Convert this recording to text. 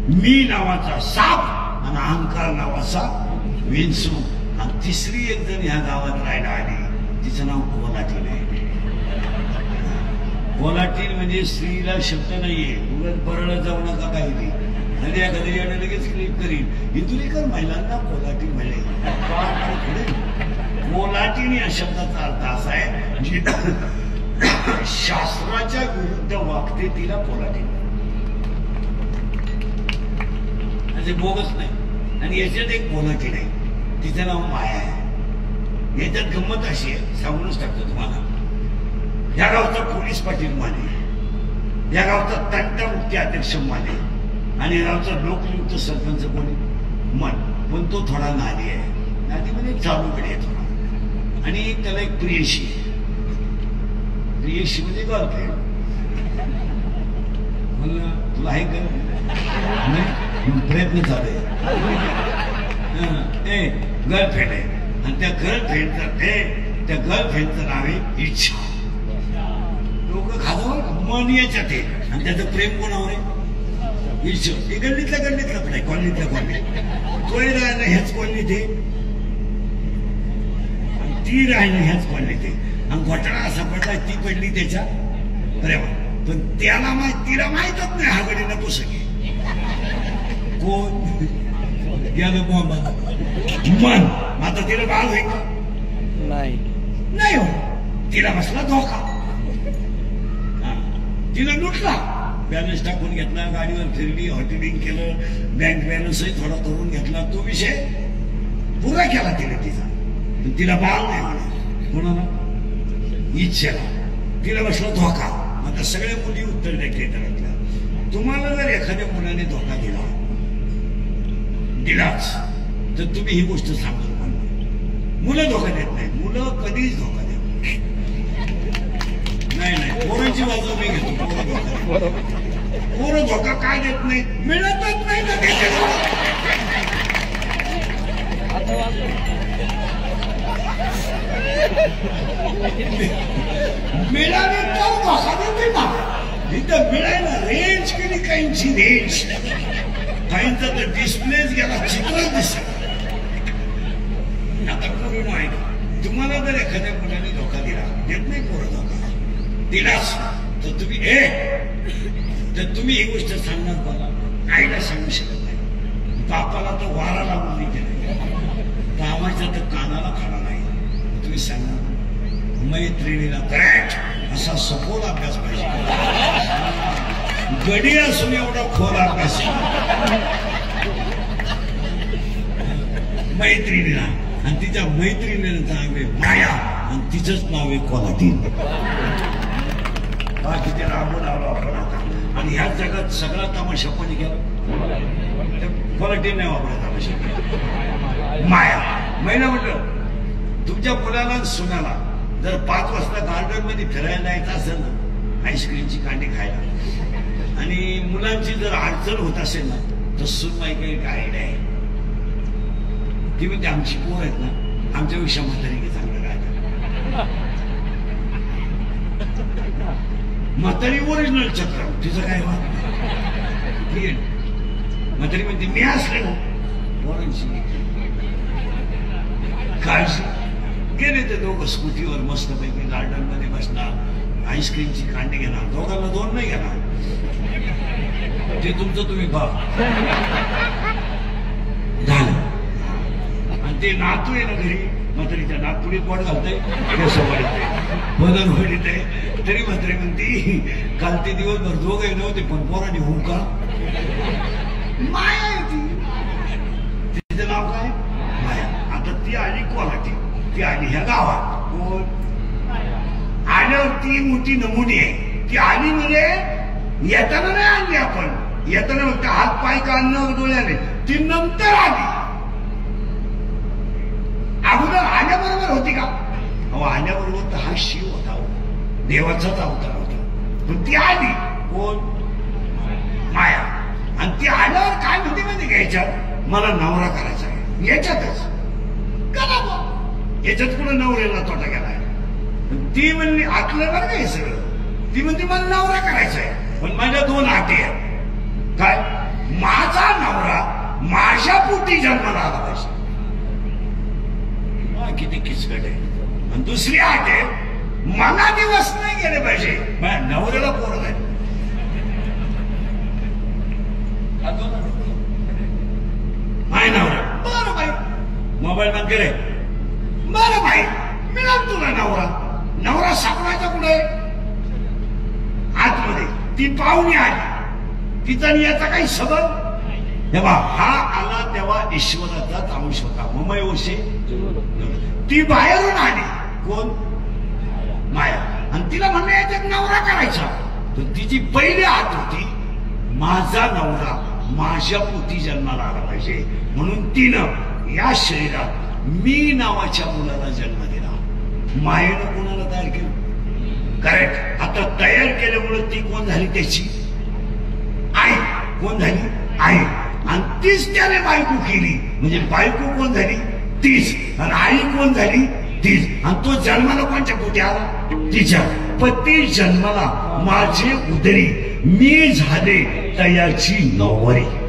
मी नावाचा साप आणि अहंकार नावाचा विंचू. आणि तिसरी एक जण ह्या गावात राहायला आली, तिचं नाव कोलाटील आहे. कोलाटील म्हणजे स्त्रीला शब्द नाहीये, उगाच बरळ जाऊ नका काही नाही. आणि एखाद्या याने लगेच क्लिक करीन, हिंदुलीकर महिलांना कोलाटील म्हणजे कोलाटील या शब्दाचा अर्थ असा आहे जी शास्त्राच्या विरुद्ध वागते तिला कोलाटील. म्हणजे बोगस नाही. आणि याच्यात एक कोलाटील आहे, तिचं नाव माया आहे. याच्यात गंमत अशी आहे, सांगूनच टाकतो तुम्हाला. या गावचा पोलीस पाटील माने, या गावचा तंटा मुक्ती अध्यक्ष माने, आणि या गावचा लोकयुक्त सरपंच कोणी मन. पण तो थोडा नादी आहे. नादी म्हणजे चालू कडे आहे थोडा. आणि त्याला एक प्रियशी आहे. प्रियशी म्हणजे गर्लफ्रेंड. म्हणलं तुला आहे का? प्रयत्न चालू आहे. गर्लफ्रेंड आहे. आणि त्या गर्लफ्रेंडचं नाव आहे इच्छा. लोक खाजवं मन याच्यात आहे. आणि त्याचं प्रेम कोणावर आहे? इच्छा. हे गल्लीतल्या पण आहे, कॉलनीतल्या कॉलनीत. तोही राहिलं ह्याच कॉलनीत आहे, ती राहिलं ह्याच कॉलनीत आहे. आणि घोटाळा असा पडलाय, ती पडली त्याच्या प्रेमात. पण त्याला तिला माहीतच नाही हा गडी नको सगळे कोण गेलं बॉम्बा मन. आता तिला बाळ होईल का? नाही हो. तिला बसला धोका. तिला लुटला. बॅलन्स टाकून घेतला, गाडीवर फिरली, हॉटेलिंग केलं, बँक बॅलन्सही थोडा करून घेतला. तो विषय पुरा केला तिने तिचा. तिला बाळ नाही म्हणा. कोणाला? इच्छेला. तिला बसला धोका. आता सगळ्या मुली उत्तर द्या केंद्रातल्या. तुम्हाला जर एखाद्या मुलाने धोका दिलाच तर तुम्ही ही गोष्ट सांगू. मुलं धोका देत नाही. मुलं कधीच धोका देत नाही. पोरांची बाजू मी घेतो. पोरं धोका काय देत नाही? मिळतच नाही ना त्याच्याला. मिळाली तर धोका देते ना. इथं मिळायला रेंज केली, काहींची रेंज, काहींचा तर डिस्प्लेच गेला, चित्रच दिसत. आता पूर्ण आहे. तुम्हाला जर एखाद्या मुलाने धोका दिला, देत नाही पोरं धोका दिलास तर तुम्ही ही गोष्ट सांगणार मला. आईला सांगू शकत नाही, बापाला तर वारा लागून नाही गेला, कामाच्या तर कानाला खाला नाही. तुम्ही सांगणार मैत्रिणीला करेक्ट असा सखोल अभ्यास पाहिजे. गडी असून एवढा खोल अभ्यास मैत्रिणीला. आणि तिच्या मैत्रिणीला नाव आहे माया, आणि तिचंच नाव आहे कोलाटील. बाकी ते राबून आलो आपण आता. आणि ह्या जगात सगळा तमाशा कोणी केला? कोलाटील नाही वापरत तमाशा. माया. महिना म्हटलं तुमच्या मुलाला सुनाला जर 5 वाजता गार्डन मध्ये फिरायला जायचं असेल ना, आईस्क्रीमची कांडी खायला, आणि मुलांची जर अडचण होत असेल ना, तर सुनबाई काही गाईड आहे. ती म्हणजे आमची पोर आहेत ना, आमच्यापेक्षा म्हातारी चांगलं काय. म्हातारी ओरिजिनल चक्र, तिचं काय म्हातारी म्हणते मी असले ना पोरांची काळजी. गेले ते दोघं स्कूटीवर मस्तपैकी गार्डन मध्ये बसणार, आईस्क्रीमची कांडी घेणार. दोघांना 2 नाही घेणार, ते तुमचं तुम्ही पहा. झालं. आणि ते नातू आहे ना घरी, म्हातारीच्या नागपुडीत बोट घालतंय, बदल वडीत आहे. तरी म्हातारी म्हणते काल ते दिवसभर दोघे नव्हते, पण पोराने होऊ का? माया ती. तिचं नाव काय? माया. आता ती आली कोलाटी, ती आली ह्या गावात. कोण आल्यावर ती मोठी नमुनी आहे. ती आली म्हणजे येताना नाही आणली आपण, येताना फक्त हात पाय काढणं डोळ्याने. ती नंतर आली. अगोदर आल्याबरोबर होती का? अहो आल्याबरोबर तर हा शिव होता, देवाचाच अवतार होता. पण ती आली. कोण? माया. आणि ती आल्यावर काय म्हणते माहिती का? याच्यात मला नवरा करायचा आहे. याच्यातच करा बा. याच्यात कुठं नवऱ्याला तोटा गेलाय. ती म्हणली आतलं बरं का हे सगळं. ती म्हणते मला नवरा करायचा आहे, पण माझ्या 2 अटी आहेत. काय? माझा पोटी जन्माला आला पाहिजे. किती किचकट आहे. आणि दुसरी अट आहे, मला दिवस नाही गेले पाहिजे, माझ्या नवऱ्याला पोरं नाही. माय नवरा बरं बाई, मोबाईल बंद करे. बरं बाई, मिळाल तुला नवरा. नवरा सापडायचा कुठे? आतमध्ये. ती पाहुणी आली, तिचा आणि याचा काही सबब. तेव्हा हा आला तेव्हा ईश्वराचाच अंश होता. ममयोषे. ती बाहेरून आली. कोण? माया. आणि तिला म्हणणं याच्यात नवरा करायचा. तर तिची पहिली हात होती, माझा नवरा माझ्या पोटी जन्माला आला पाहिजे. म्हणून तिनं या शरीरात मी नावाच्या मुलाला जन्म दिला. मायेनं कोणाला तयार केलं? करेक्ट. आता तयार केल्यामुळे ती कोण झाली? त्याची आई. कोण झाली? आई. आणि तीच त्याने बायको केली. म्हणजे बायको कोण झाली? तीच. आणि आई कोण झाली? तीच. आणि तो जन्माला कोणच्या पोटी आला? तिच्या. पती जन्माला माझे उदरी, मी झाले तयाची नवरी.